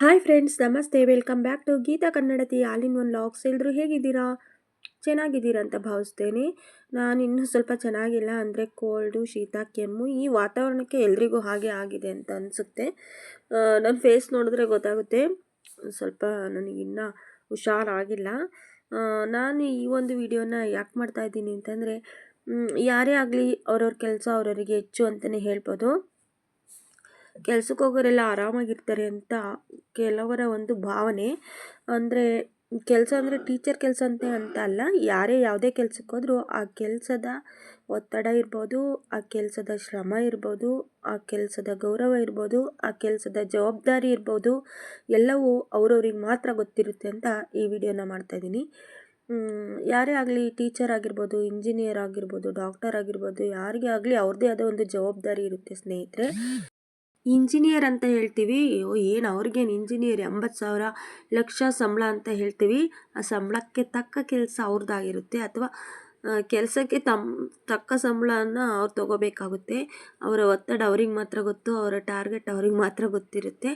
Hi friends, ನಮಸ್ತೆ. Welcome back to Geeta Kannadathi all in one vlogs. ಎಲ್ಲರೂ ಹೇಗಿದ್ದೀರಾ? ಚೆನ್ನಾಗಿದ್ದೀರಾ ಅಂತ ಭಾವಿಸ್ತೇನೆ. ನಾನು ಇನ್ನೂ ಸ್ವಲ್ಪ ಚೆನ್ನಾಗಿಲ್ಲ. ಅಂದರೆ ಕೋಲ್ಡು, ಶೀತ, ಕೆಮ್ಮು ಈ ವಾತಾವರಣಕ್ಕೆ ಎಲ್ರಿಗೂ ಹಾಗೆ ಆಗಿದೆ ಅಂತ ಅನಿಸುತ್ತೆ. ನನ್ನ ಫೇಸ್ ನೋಡಿದ್ರೆ ಗೊತ್ತಾಗುತ್ತೆ, ಸ್ವಲ್ಪ ನನಗಿನ್ನೂ ಹುಷಾರಾಗಿಲ್ಲ. ನಾನು ಈ ಒಂದು ವಿಡಿಯೋನ ಯಾಕೆ ಮಾಡ್ತಾ ಇದ್ದೀನಿ ಅಂತಂದರೆ, ಯಾರೇ ಆಗಲಿ ಅವ್ರವ್ರ ಕೆಲಸ ಅವ್ರವರಿಗೆ ಹೆಚ್ಚು ಅಂತಲೇ ಹೇಳ್ಬೋದು. ಕೆಲ್ಸಕ್ಕೆ ಹೋಗೋರೆಲ್ಲ ಆರಾಮಾಗಿರ್ತಾರೆ ಅಂತ ಕೆಲವರ ಒಂದು ಭಾವನೆ. ಅಂದರೆ ಕೆಲಸ ಅಂದರೆ ಟೀಚರ್ ಕೆಲಸ ಅಂತ ಅಲ್ಲ, ಯಾರೇ ಯಾವುದೇ ಕೆಲ್ಸಕ್ಕೆ ಹೋದರೂ ಆ ಕೆಲಸದ ಒತ್ತಡ ಇರ್ಬೋದು, ಆ ಕೆಲಸದ ಶ್ರಮ ಇರ್ಬೋದು, ಆ ಕೆಲಸದ ಗೌರವ ಇರ್ಬೋದು, ಆ ಕೆಲಸದ ಜವಾಬ್ದಾರಿ ಇರ್ಬೋದು, ಎಲ್ಲವೂ ಅವ್ರವ್ರಿಗೆ ಮಾತ್ರ ಗೊತ್ತಿರುತ್ತೆ ಅಂತ ಈ ವಿಡಿಯೋನ ಮಾಡ್ತಾಯಿದ್ದೀನಿ. ಯಾರೇ ಆಗಲಿ, ಟೀಚರ್ ಆಗಿರ್ಬೋದು, ಇಂಜಿನಿಯರ್ ಆಗಿರ್ಬೋದು, ಡಾಕ್ಟರ್ ಆಗಿರ್ಬೋದು, ಯಾರಿಗೇ ಆಗಲಿ ಅವ್ರದ್ದೇ ಆದ ಒಂದು ಜವಾಬ್ದಾರಿ ಇರುತ್ತೆ ಸ್ನೇಹಿತರೆ. ಇಂಜಿನಿಯರ್ ಅಂತ ಹೇಳ್ತೀವಿ, ಏನು ಅವ್ರಿಗೇನು ಇಂಜಿನಿಯರ್ 80,000 ಲಕ್ಷ ಸಂಬಳ ಅಂತ ಹೇಳ್ತೀವಿ. ಆ ಸಂಬಳಕ್ಕೆ ತಕ್ಕ ಕೆಲಸ ಅವ್ರದ್ದಾಗಿರುತ್ತೆ, ಅಥವಾ ಕೆಲಸಕ್ಕೆ ತಕ್ಕ ಸಂಬಳನ ಅವ್ರು ತಗೋಬೇಕಾಗುತ್ತೆ. ಅವರ ಒತ್ತಡ ಅವ್ರಿಗೆ ಮಾತ್ರ ಗೊತ್ತು, ಅವರ ಟಾರ್ಗೆಟ್ ಅವ್ರಿಗೆ ಮಾತ್ರ ಗೊತ್ತಿರುತ್ತೆ.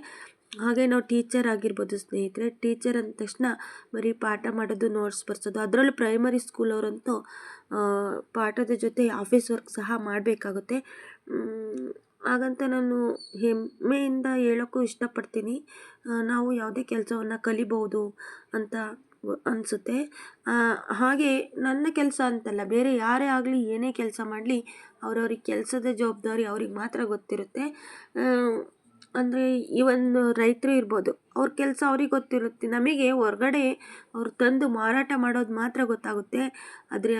ಹಾಗೆ ನಾವು ಟೀಚರ್ ಆಗಿರ್ಬೋದು ಸ್ನೇಹಿತರೆ. ಟೀಚರ್ ಅಂದ ತಕ್ಷಣ ಬರೀ ಪಾಠ ಮಾಡೋದು, ನೋಟ್ಸ್ ಬರ್ಸೋದು, ಅದರಲ್ಲೂ ಪ್ರೈಮರಿ ಸ್ಕೂಲವರಂತೂ ಪಾಠದ ಜೊತೆ ಆಫೀಸ್ ವರ್ಕ್ ಸಹ ಮಾಡಬೇಕಾಗುತ್ತೆ. ಹಾಗಂತ ನಾನು ಹೆಮ್ಮೆಯಿಂದ ಹೇಳೋಕ್ಕೂ ಇಷ್ಟಪಡ್ತೀನಿ, ನಾವು ಯಾವುದೇ ಕೆಲಸವನ್ನು ಕಲಿಬೋದು ಅಂತ ಅನಿಸುತ್ತೆ. ಹಾಗೆ ನನ್ನ ಕೆಲಸ ಅಂತಲ್ಲ, ಬೇರೆ ಯಾರೇ ಆಗಲಿ ಏನೇ ಕೆಲಸ ಮಾಡಲಿ ಅವ್ರವ್ರಿಗೆ ಕೆಲಸದ ಜವಾಬ್ದಾರಿ ಅವ್ರಿಗೆ ಮಾತ್ರ ಗೊತ್ತಿರುತ್ತೆ. ಅಂದರೆ ಇವನ್ ರೈತರು ಇರ್ಬೋದು, ಅವ್ರ ಕೆಲಸ ಅವ್ರಿಗೆ ಗೊತ್ತಿರುತ್ತೆ. ನಮಗೆ ಹೊರ್ಗಡೆ ಅವ್ರು ತಂದು ಮಾರಾಟ ಮಾಡೋದು ಮಾತ್ರ ಗೊತ್ತಾಗುತ್ತೆ. ಆದರೆ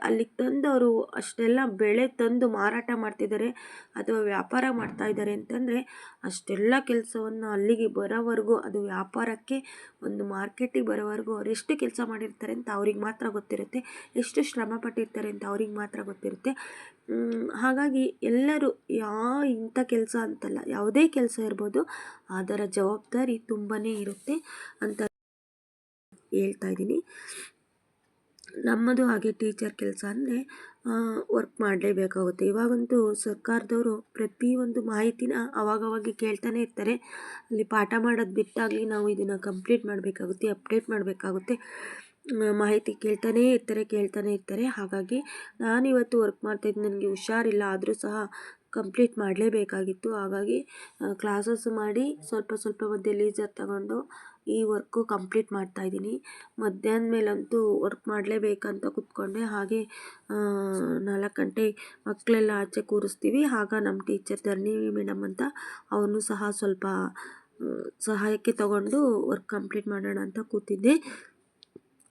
ಅಲ್ಲಿಗೆ ತಂದು ಅವರು ಅಷ್ಟೆಲ್ಲ ಬೆಳೆ ತಂದು ಮಾರಾಟ ಮಾಡ್ತಿದ್ದಾರೆ ಅಥವಾ ವ್ಯಾಪಾರ ಮಾಡ್ತಾಯಿದ್ದಾರೆ ಅಂತಂದರೆ, ಅಷ್ಟೆಲ್ಲ ಕೆಲಸವನ್ನು ಅಲ್ಲಿಗೆ ಬರೋವರೆಗೂ, ಅದು ವ್ಯಾಪಾರಕ್ಕೆ ಒಂದು ಮಾರ್ಕೆಟಿಗೆ ಬರೋವರೆಗೂ ಅವ್ರು ಎಷ್ಟು ಕೆಲಸ ಮಾಡಿರ್ತಾರೆ ಅಂತ ಅವ್ರಿಗೆ ಮಾತ್ರ ಗೊತ್ತಿರುತ್ತೆ, ಎಷ್ಟು ಶ್ರಮ ಪಟ್ಟಿರ್ತಾರೆ ಅಂತ ಅವ್ರಿಗೆ ಮಾತ್ರ ಗೊತ್ತಿರುತ್ತೆ. ಹಾಗಾಗಿ ಎಲ್ಲರೂ ಇಂಥ ಕೆಲಸ ಅಂತಲ್ಲ, ಯಾವುದೇ ಕೆಲಸ ಇರ್ಬೋದು, ಅದರ ಜವಾಬ್ದಾರಿ ತುಂಬಾ ಇರುತ್ತೆ ಅಂತ ಹೇಳ್ತಾ ಇದ್ದೀನಿ. ನಮ್ಮದು ಹಾಗೆ ಟೀಚರ್ ಕೆಲಸ ಅಂದರೆ ವರ್ಕ್ ಮಾಡಲೇಬೇಕಾಗುತ್ತೆ. ಇವಾಗಂತೂ ಸರ್ಕಾರದವರು ಪ್ರತಿಯೊಂದು ಮಾಹಿತಿನ ಅವಾಗವಾಗ ಕೇಳ್ತಾನೆ ಇರ್ತಾರೆ. ಅಲ್ಲಿ ಪಾಠ ಮಾಡೋದು ಬಿಟ್ಟಾಗಲಿ ನಾವು ಇದನ್ನು ಕಂಪ್ಲೀಟ್ ಮಾಡಬೇಕಾಗುತ್ತೆ, ಅಪ್ಡೇಟ್ ಮಾಡಬೇಕಾಗುತ್ತೆ, ಮಾಹಿತಿ ಕೇಳ್ತಾನೇ ಇರ್ತಾರೆ. ಹಾಗಾಗಿ ನಾನಿವತ್ತು ವರ್ಕ್ ಮಾಡ್ತಾಯಿದ್ದೀನಿ. ನನಗೆ ಹುಷಾರಿಲ್ಲ, ಆದರೂ ಸಹ ಕಂಪ್ಲೀಟ್ ಮಾಡಲೇಬೇಕಾಗಿತ್ತು. ಹಾಗಾಗಿ ಕ್ಲಾಸಸ್ ಮಾಡಿ ಸ್ವಲ್ಪ ಮಧ್ಯೆ ಲೀಜರ್ ತಗೊಂಡು ಈ ವರ್ಕು ಕಂಪ್ಲೀಟ್ ಮಾಡ್ತಾಯಿದ್ದೀನಿ. ಮಧ್ಯಾಹ್ನ ಮೇಲಂತೂ ವರ್ಕ್ ಮಾಡಲೇಬೇಕಂತ ಕೂತ್ಕೊಂಡೆ. ಹಾಗೆ 4 ಗಂಟೆ ಮಕ್ಕಳೆಲ್ಲ ಆಚೆ ಕೂರಿಸ್ತೀವಿ. ಆಗ ನಮ್ಮ ಟೀಚರ್ ಧರಣಿ ಮೇಡಮ್ ಅಂತ, ಅವನು ಸಹ ಸ್ವಲ್ಪ ಸಹಾಯಕ್ಕೆ ತಗೊಂಡು ವರ್ಕ್ ಕಂಪ್ಲೀಟ್ ಮಾಡೋಣ ಅಂತ ಕೂತಿದ್ದೆ.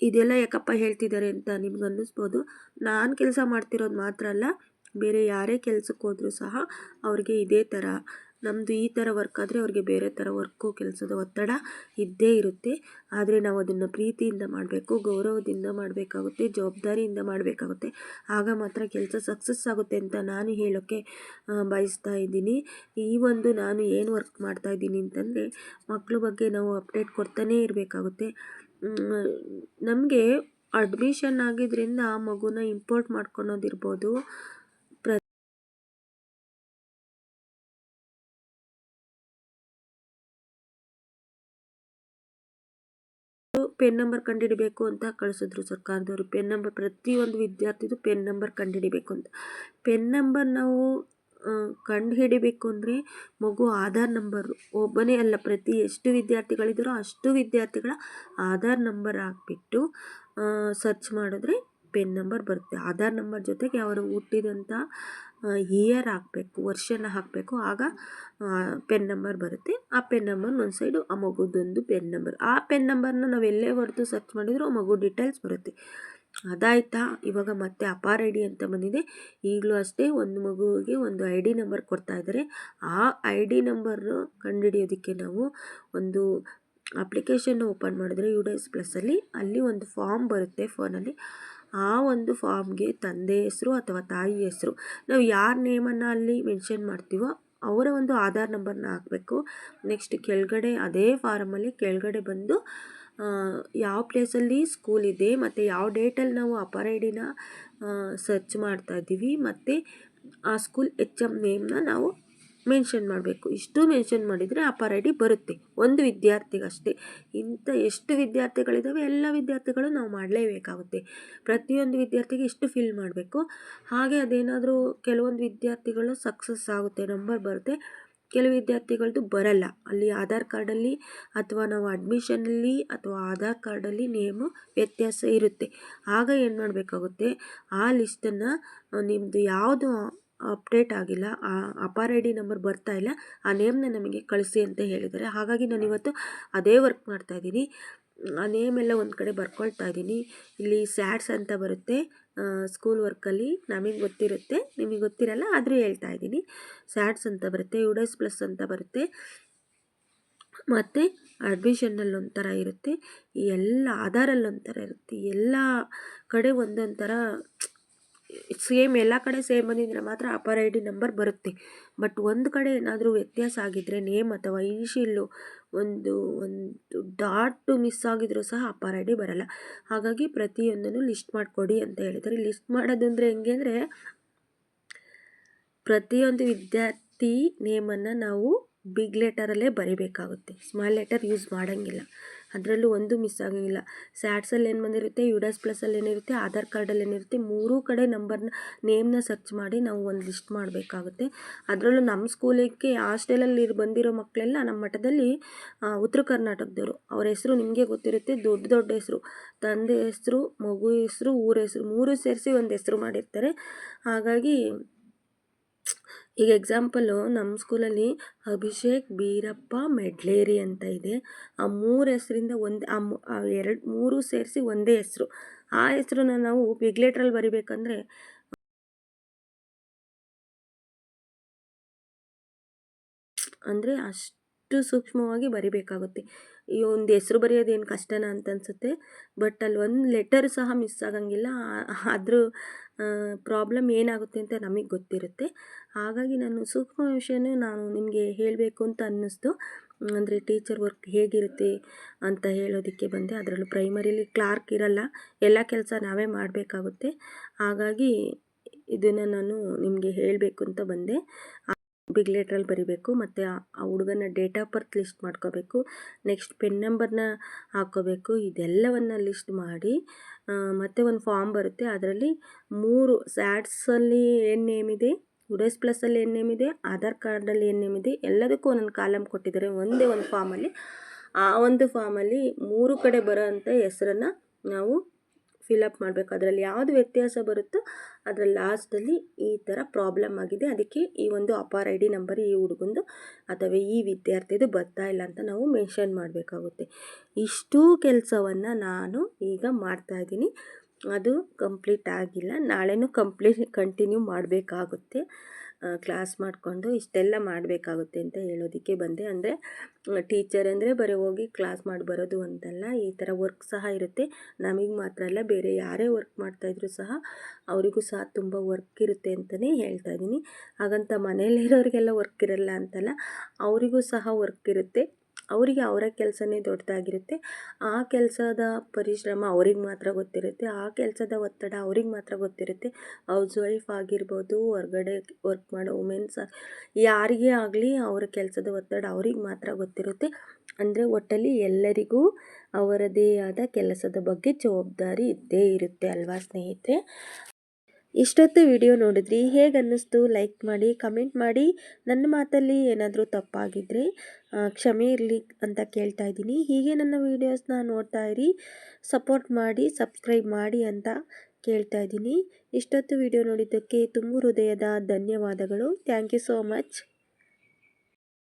ಇದೆಲ್ಲ ಯಾಕಪ್ಪ ಹೇಳ್ತಿದ್ದಾರೆ ಅಂತ ನಿಮ್ಗೆ ಅನ್ನಿಸ್ಬೋದು. ನಾನು ಕೆಲಸ ಮಾಡ್ತಿರೋದು ಮಾತ್ರ ಅಲ್ಲ, ಬೇರೆ ಯಾರೇ ಕೆಲಸಕ್ಕೆ ಹೋದರೂ ಸಹ ಅವ್ರಿಗೆ ಇದೇ ಥರ, ನಮ್ಮದು ಈ ಥರ ವರ್ಕ್ ಆದರೆ ಅವ್ರಿಗೆ ಬೇರೆ ಥರ ವರ್ಕು, ಕೆಲಸದ ಒತ್ತಡ ಇದ್ದೇ ಇರುತ್ತೆ. ಆದರೆ ನಾವು ಅದನ್ನು ಪ್ರೀತಿಯಿಂದ ಮಾಡಬೇಕು, ಗೌರವದಿಂದ ಮಾಡಬೇಕಾಗುತ್ತೆ, ಜವಾಬ್ದಾರಿಯಿಂದ ಮಾಡಬೇಕಾಗುತ್ತೆ. ಆಗ ಮಾತ್ರ ಕೆಲಸ ಸಕ್ಸಸ್ ಆಗುತ್ತೆ ಅಂತ ನಾನು ಹೇಳೋಕ್ಕೆ ಬಯಸ್ತಾ ಇದ್ದೀನಿ. ನಾನು ಏನು ವರ್ಕ್ ಮಾಡ್ತಾಯಿದ್ದೀನಿ ಅಂತಂದರೆ, ಮಕ್ಕಳ ಬಗ್ಗೆ ನಾವು ಅಪ್ಡೇಟ್ ಕೊಡ್ತಾನೇ ಇರಬೇಕಾಗುತ್ತೆ. ನಮಗೆ ಅಡ್ಮಿಷನ್ ಆಗಿದ್ದರಿಂದ ಮಗುನ ಇಂಪೋರ್ಟ್ ಮಾಡ್ಕೊಳೋದಿರ್ಬೋದು, ಪೆನ್ ನಂಬರ್ ಕಂಡುಹಿಡಿಬೇಕು ಅಂತ ಕಳಿಸಿದ್ರು ಸರ್ಕಾರದವರು. ಪೆನ್ ನಂಬರ್ ಪ್ರತಿಯೊಂದು ವಿದ್ಯಾರ್ಥಿದು ಪೆನ್ ನಂಬರ್ ಕಂಡುಹಿಡಿಬೇಕು ಅಂತ. ಪೆನ್ ನಂಬರ್ ನಾವು ಕಂಡುಹಿಡಿಬೇಕು ಅಂದರೆ ಮಗು ಆಧಾರ್ ನಂಬರ್, ಒಬ್ಬನೇ ಅಲ್ಲ, ಎಷ್ಟು ವಿದ್ಯಾರ್ಥಿಗಳಿದ್ದಾರೋ ಅಷ್ಟು ವಿದ್ಯಾರ್ಥಿಗಳ ಆಧಾರ್ ನಂಬರ್ ಹಾಕ್ಬಿಟ್ಟು ಸರ್ಚ್ ಮಾಡಿದ್ರೆ ಪೆನ್ ನಂಬರ್ ಬರುತ್ತೆ. ಆಧಾರ್ ನಂಬರ್ ಜೊತೆಗೆ ಅವರು ಹುಟ್ಟಿದಂಥ ಇಯರ್ ಹಾಕಬೇಕು, ವರ್ಷನ ಹಾಕಬೇಕು. ಆಗ ಪೆನ್ ನಂಬರ್ ಬರುತ್ತೆ. ಆ ಪೆನ್ ನಂಬರ್ ಒಂದು ಸೈಡು ಆ ಮಗುದೊಂದು ಪೆನ್ ನಂಬರ್. ಆ ಪೆನ್ ನಂಬರ್ನ ನಾವು ಎಲ್ಲೇ ಹೊಡೆದು ಸರ್ಚ್ ಮಾಡಿದರೂ ಆ ಮಗು ಡೀಟೇಲ್ಸ್ ಬರುತ್ತೆ. ಅದಾಯ್ತಾ, ಇವಾಗ ಮತ್ತೆ ಅಪಾರ್ ಐ ಡಿ ಅಂತ ಬಂದಿದೆ. ಈಗಲೂ ಅಷ್ಟೇ, ಒಂದು ಮಗುವಿಗೆ ಒಂದು ಐ ಡಿ ನಂಬರ್ ಕೊಡ್ತಾ ಇದ್ದಾರೆ. ಆ ಐ ಡಿ ನಂಬರ್ನ ಕಂಡುಹಿಡಿಯೋದಕ್ಕೆ ನಾವು ಒಂದು ಅಪ್ಲಿಕೇಶನ್ ಓಪನ್ ಮಾಡಿದ್ರೆ UDS ಪ್ಲಸ್ಸಲ್ಲಿ, ಅಲ್ಲಿ ಒಂದು ಫಾರ್ಮ್ ಬರುತ್ತೆ ಫೋನಲ್ಲಿ. ಆ ಒಂದು ಫಾರ್ಮ್ಗೆ ತಂದೆ ಹೆಸರು ಅಥವಾ ತಾಯಿ ಹೆಸರು, ನಾವು ಯಾರ ನೇಮನ್ನು ಅಲ್ಲಿ ಮೆನ್ಷನ್ ಮಾಡ್ತೀವೋ ಅವರ ಒಂದು ಆಧಾರ್ ನಂಬರ್ನ ಹಾಕಬೇಕು. ನೆಕ್ಸ್ಟ್ ಕೆಳಗಡೆ ಅದೇ ಫಾರಮಲ್ಲಿ ಕೆಳಗಡೆ ಬಂದು ಯಾವ ಪ್ಲೇಸಲ್ಲಿ ಸ್ಕೂಲ್ ಇದೆ ಮತ್ತು ಯಾವ ಡೇಟಲ್ಲಿ ನಾವು ಅಪಾರ್ ಐ ಡಿನ ಸರ್ಚ್ ಮಾಡ್ತಾ ಇದ್ದೀವಿ ಮತ್ತು ಆ ಸ್ಕೂಲ್ HM ನೇಮ್ನ ನಾವು ಮೆನ್ಷನ್ ಮಾಡಬೇಕು. ಇಷ್ಟು ಮೆನ್ಷನ್ ಮಾಡಿದರೆ ಅಪಾರ ಐ ಡಿ ಬರುತ್ತೆ ಒಂದು ವಿದ್ಯಾರ್ಥಿಗಷ್ಟೇ. ಇಂಥ ಎಷ್ಟು ವಿದ್ಯಾರ್ಥಿಗಳಿದ್ದಾವೆ ಎಲ್ಲ ವಿದ್ಯಾರ್ಥಿಗಳು ನಾವು ಮಾಡಲೇಬೇಕಾಗುತ್ತೆ. ಪ್ರತಿಯೊಂದು ವಿದ್ಯಾರ್ಥಿಗೆ ಇಷ್ಟು ಫಿಲ್ ಮಾಡಬೇಕು. ಹಾಗೆ ಅದೇನಾದರೂ ಕೆಲವೊಂದು ವಿದ್ಯಾರ್ಥಿಗಳು ಸಕ್ಸಸ್ ಆಗುತ್ತೆ, ನಂಬರ್ ಬರುತ್ತೆ, ಕೆಲವು ವಿದ್ಯಾರ್ಥಿಗಳದ್ದು ಬರಲ್ಲ. ಅಲ್ಲಿ ಆಧಾರ್ ಕಾರ್ಡಲ್ಲಿ ಅಥವಾ ನಾವು ಅಡ್ಮಿಷನಲ್ಲಿ ಅಥವಾ ಆಧಾರ್ ಕಾರ್ಡಲ್ಲಿ ನೇಮು ವ್ಯತ್ಯಾಸ ಇರುತ್ತೆ. ಆಗ ಏನು ಮಾಡಬೇಕಾಗುತ್ತೆ, ಆ ಲಿಸ್ಟನ್ನು ನಿಮ್ಮದು ಯಾವುದು ಅಪ್ಡೇಟ್ ಆಗಿಲ್ಲ, ಆ ಅಪಾರ ಐ ಡಿ ನಂಬರ್ ಬರ್ತಾ ಇಲ್ಲ, ಆ ನೇಮ್ನ ನಮಗೆ ಕಳಿಸಿ ಅಂತ ಹೇಳಿದ್ದಾರೆ. ಹಾಗಾಗಿ ನಾನು ಇವತ್ತು ಅದೇ ವರ್ಕ್ ಮಾಡ್ತಾಯಿದ್ದೀನಿ. ಆ ನೇಮ್ ಎಲ್ಲ ಒಂದು ಕಡೆ ಬರ್ಕೊಳ್ತಾ ಇದ್ದೀನಿ. ಇಲ್ಲಿ ಸ್ಯಾಡ್ಸ್ ಅಂತ ಬರುತ್ತೆ ಸ್ಕೂಲ್ ವರ್ಕಲ್ಲಿ, ನಮಗೆ ಗೊತ್ತಿರುತ್ತೆ, ನಿಮಗೆ ಗೊತ್ತಿರಲ್ಲ, ಆದರೂ ಹೇಳ್ತಾ ಇದ್ದೀನಿ. ಸ್ಯಾಡ್ಸ್ ಅಂತ ಬರುತ್ತೆ, ಯುಡಸ್ ಪ್ಲಸ್ ಅಂತ ಬರುತ್ತೆ, ಮತ್ತು ಅಡ್ಮಿಷನ್ನಲ್ಲಿ ಒಂಥರ ಇರುತ್ತೆ, ಎಲ್ಲ ಆಧಾರಲ್ಲಿ ಒಂಥರ ಇರುತ್ತೆ, ಎಲ್ಲ ಕಡೆ ಒಂದೊಂದು ಥರ ಸೇಮ್ ಎಲ್ಲ ಕಡೆ ಸೇಮ್ ಬಂದಿದ್ರೆ ಮಾತ್ರ ಅಪಾರ ಐ ಡಿ ನಂಬರ್ ಬರುತ್ತೆ. ಬಟ್ ಒಂದು ಕಡೆ ಏನಾದರೂ ವ್ಯತ್ಯಾಸ ಆಗಿದ್ದರೆ ನೇಮ್ ಅಥವಾ ಇನಿಷಿಯಲ್ಲು ಒಂದು ಡಾಟ್ ಮಿಸ್ ಆಗಿದ್ರೂ ಸಹ ಅಪಾರ ಐ ಡಿ ಬರಲ್ಲ. ಹಾಗಾಗಿ ಪ್ರತಿಯೊಂದನ್ನು ಲಿಸ್ಟ್ ಮಾಡಿಕೊಡಿ ಅಂತ ಹೇಳಿದ್ದಾರೆ. ಲಿಸ್ಟ್ ಮಾಡೋದು ಅಂದರೆ ಹೆಂಗೆ ಅಂದರೆ, ಪ್ರತಿಯೊಂದು ವಿದ್ಯಾರ್ಥಿ ನೇಮನ್ನು ನಾವು ಬಿಗ್ ಲೆಟರಲ್ಲೇ ಬರಿಬೇಕಾಗುತ್ತೆ, ಸ್ಮಾಲ್ ಲೆಟರ್ ಯೂಸ್ ಮಾಡೋಂಗಿಲ್ಲ. ಅದರಲ್ಲೂ ಒಂದು ಮಿಸ್ ಆಗೋಂಗಿಲ್ಲ. ಸ್ಯಾಡ್ಸಲ್ಲಿ ಏನು ಬಂದಿರುತ್ತೆ, ಯುಡಸ್ ಪ್ಲಸ್ಸಲ್ಲಿ ಏನಿರುತ್ತೆ, ಆಧಾರ್ ಕಾರ್ಡಲ್ಲಿ ಏನಿರುತ್ತೆ, ಮೂರೂ ಕಡೆ ನೇಮ್ನ ಸರ್ಚ್ ಮಾಡಿ ನಾವು ಒಂದು ಲಿಸ್ಟ್ ಮಾಡಬೇಕಾಗುತ್ತೆ. ಅದರಲ್ಲೂ ನಮ್ಮ ಸ್ಕೂಲಿಗೆ ಹಾಸ್ಟೆಲಲ್ಲಿ ಬಂದಿರೋ ಮಕ್ಕಳೆಲ್ಲ ನಮ್ಮ ಮಠದಲ್ಲಿ ಉತ್ತರ ಕರ್ನಾಟಕದವರು. ಅವ್ರ ಹೆಸರು ನಿಮಗೆ ಗೊತ್ತಿರುತ್ತೆ, ದೊಡ್ಡ ದೊಡ್ಡ ಹೆಸರು, ತಂದೆ ಹೆಸರು, ಮಗು ಹೆಸರು, ಊರ ಹೆಸರು ಮೂರೂ ಸೇರಿಸಿ ಒಂದು ಹೆಸರು ಮಾಡಿರ್ತಾರೆ. ಹಾಗಾಗಿ ಈಗ ಎಕ್ಸಾಂಪಲು ನಮ್ಮ ಸ್ಕೂಲಲ್ಲಿ ಅಭಿಷೇಕ್ ಬೀರಪ್ಪ ಮೆಡ್ಲೇರಿ ಅಂತ ಇದೆ. ಆ ಮೂರು ಹೆಸರಿಂದ ಒಂದು ಮೂರು ಸೇರಿಸಿ ಒಂದೇ ಹೆಸರು. ಆ ಹೆಸರನ್ನ ನಾವು ಬಿಗ್ ಲೆಟ್ರಲ್ಲಿ ಬರಿಬೇಕಂದ್ರೆ ಅಂದರೆ ಅಷ್ಟು ಸೂಕ್ಷ್ಮವಾಗಿ ಬರಿಬೇಕಾಗುತ್ತೆ. ಈ ಒಂದು ಹೆಸರು ಬರೆಯೋದೇನು ಕಷ್ಟನಾ ಅಂತ ಅನಿಸುತ್ತೆ, ಬಟ್ ಅಲ್ಲಿ ಒಂದು ಲೆಟರ್ ಸಹ ಮಿಸ್ ಆಗೋಂಗಿಲ್ಲ. ಅದ್ರ ಪ್ರಾಬ್ಲಮ್ ಏನಾಗುತ್ತೆ ಅಂತ ನಮಗೆ ಗೊತ್ತಿರುತ್ತೆ. ಹಾಗಾಗಿ ನಾನು ಸೂಕ್ಷ್ಮ ವಿಷಯನೂ ನಾನು ನಿಮಗೆ ಹೇಳಬೇಕು ಅಂತ ಅನ್ನಿಸ್ತು. ಅಂದರೆ ಟೀಚರ್ ವರ್ಕ್ ಹೇಗಿರುತ್ತೆ ಅಂತ ಹೇಳೋದಕ್ಕೆ ಬಂದೆ. ಅದರಲ್ಲೂ ಪ್ರೈಮರಿಲಿ ಕ್ಲಾರ್ಕ್ ಇರಲ್ಲ, ಎಲ್ಲ ಕೆಲಸ ನಾವೇ ಮಾಡಬೇಕಾಗುತ್ತೆ. ಹಾಗಾಗಿ ಇದನ್ನು ನಾನು ನಿಮಗೆ ಹೇಳಬೇಕು ಅಂತ ಬಂದೆ. ಬಿಗ್ ಲೆಟ್ರಲ್ಲಿ ಬರಿಬೇಕು, ಮತ್ತು ಆ ಹುಡುಗನ ಡೇಟ್ ಆಫ್ ಬರ್ತ್ ಲಿಸ್ಟ್ ಮಾಡ್ಕೋಬೇಕು, ನೆಕ್ಸ್ಟ್ ಪೆನ್ ನಂಬರ್ನ ಹಾಕ್ಕೋಬೇಕು. ಇದೆಲ್ಲವನ್ನು ಲಿಸ್ಟ್ ಮಾಡಿ ಮತ್ತು ಒಂದು ಫಾರ್ಮ್ ಬರುತ್ತೆ, ಅದರಲ್ಲಿ 3 ಸ್ಯಾಡ್ಸಲ್ಲಿ ಏನು ನೇಮ್ ಇದೆ, ಯುಡಸ್ ಪ್ಲಸ್ಸಲ್ಲಿ ಏನು ನೇಮ್ ಇದೆ, ಆಧಾರ್ ಕಾರ್ಡಲ್ಲಿ ಏನು ನೇಮ್ ಇದೆ, ಎಲ್ಲದಕ್ಕೂ ಒಂದೊಂದು ಕಾಲಮ್ ಕೊಟ್ಟಿದ್ದಾರೆ ಒಂದೇ ಒಂದು ಫಾರ್ಮಲ್ಲಿ. ಆ ಒಂದು ಫಾರ್ಮಲ್ಲಿ 3 ಕಡೆ ಬರೋ ಅಂಥ ಹೆಸರನ್ನು ನಾವು ಫಿಲಪ್ ಮಾಡಬೇಕು. ಅದರಲ್ಲಿ ಯಾವುದು ವ್ಯತ್ಯಾಸ ಬರುತ್ತೋ ಅದರ ಲಾಸ್ಟಲ್ಲಿ ಈ ಥರ ಪ್ರಾಬ್ಲಮ್ ಆಗಿದೆ, ಅದಕ್ಕೆ ಈ ಒಂದು ಅಪಾರ ಐ ಡಿ ನಂಬರ್ ಈ ಹುಡುಗಂದು ಅಥವಾ ಈ ವಿದ್ಯಾರ್ಥಿದು ಬರ್ತಾ ಇಲ್ಲ ಅಂತ ನಾವು ಮೆನ್ಷನ್ ಮಾಡಬೇಕಾಗುತ್ತೆ. ಇಷ್ಟೂ ಕೆಲಸವನ್ನು ನಾನು ಈಗ ಮಾಡ್ತಾಯಿದ್ದೀನಿ. ಅದು ಕಂಪ್ಲೀಟ್ ಆಗಿಲ್ಲ, ನಾಳೆನೂ ಕಂಟಿನ್ಯೂ ಮಾಡಬೇಕಾಗುತ್ತೆ. ಕ್ಲಾಸ್ ಮಾಡಿಕೊಂಡು ಇಷ್ಟೆಲ್ಲ ಮಾಡಬೇಕಾಗುತ್ತೆ ಅಂತ ಹೇಳೋದಕ್ಕೆ ಬಂದೆ. ಅಂದರೆ ಟೀಚರ್ ಅಂದರೆ ಬರೀ ಹೋಗಿ ಕ್ಲಾಸ್ ಮಾಡಿ ಬರೋದು ಅಂತಲ್ಲ, ಈ ಥರ ವರ್ಕ್ ಸಹ ಇರುತ್ತೆ. ನಮಗೆ ಮಾತ್ರ ಅಲ್ಲ, ಬೇರೆ ಯಾರೇ ವರ್ಕ್ ಮಾಡ್ತಾಯಿದ್ರು ಸಹ ಅವರಿಗೂ ಸಹ ತುಂಬ ವರ್ಕ್ ಇರುತ್ತೆ ಅಂತಲೇ ಹೇಳ್ತಾ ಇದ್ದೀನಿ. ಹಾಗಂತ ಮನೆಯಲ್ಲಿರೋರಿಗೆಲ್ಲ ವರ್ಕ್ ಇರಲ್ಲ ಅಂತಲ್ಲ, ಅವರಿಗೂ ಸಹ ವರ್ಕ್ ಇರುತ್ತೆ. ಅವರಿಗೆ ಅವರ ಕೆಲಸನೇ ದೊಡ್ಡದಾಗಿರುತ್ತೆ. ಆ ಕೆಲಸದ ಪರಿಶ್ರಮ ಅವ್ರಿಗೆ ಮಾತ್ರ ಗೊತ್ತಿರುತ್ತೆ, ಆ ಕೆಲಸದ ಒತ್ತಡ ಅವ್ರಿಗೆ ಮಾತ್ರ ಗೊತ್ತಿರುತ್ತೆ. ಹೌಸ್ ವೈಫ್ ಆಗಿರ್ಬೋದು, ಹೊರಗಡೆ ವರ್ಕ್ ಮಾಡೋ ವುಮೆನ್ಸ್ ಯಾರಿಗೇ ಆಗಲಿ ಅವರ ಕೆಲಸದ ಒತ್ತಡ ಅವ್ರಿಗೆ ಮಾತ್ರ ಗೊತ್ತಿರುತ್ತೆ. ಅಂದರೆ ಒಟ್ಟಲ್ಲಿ ಎಲ್ಲರಿಗೂ ಅವರದೇ ಆದ ಕೆಲಸದ ಬಗ್ಗೆ ಜವಾಬ್ದಾರಿ ಇದ್ದೇ ಇರುತ್ತೆ ಅಲ್ವಾ ಸ್ನೇಹಿತರೆ. ಇಷ್ಟೊತ್ತು ವಿಡಿಯೋ ನೋಡಿದ್ರಿ, ಹೇಗೆ ಅನ್ನಿಸ್ತು ಲೈಕ್ ಮಾಡಿ, ಕಮೆಂಟ್ ಮಾಡಿ. ನನ್ನ ಮಾತಲ್ಲಿ ಏನಾದರೂ ತಪ್ಪಾಗಿದ್ದರೆ ಕ್ಷಮೆ ಇರಲಿ ಅಂತ ಕೇಳ್ತಾ ಇದ್ದೀನಿ. ಹೀಗೆ ನನ್ನ ವೀಡಿಯೋಸ್ನ ನೋಡ್ತಾ ಇರಿ, ಸಪೋರ್ಟ್ ಮಾಡಿ, ಸಬ್ಸ್ಕ್ರೈಬ್ ಮಾಡಿ ಅಂತ ಕೇಳ್ತಾ ಇದ್ದೀನಿ. ಇಷ್ಟೊತ್ತು ವಿಡಿಯೋ ನೋಡಿದ್ದಕ್ಕೆ ತುಂಬ ಹೃದಯದ ಧನ್ಯವಾದಗಳು. Thank you so much.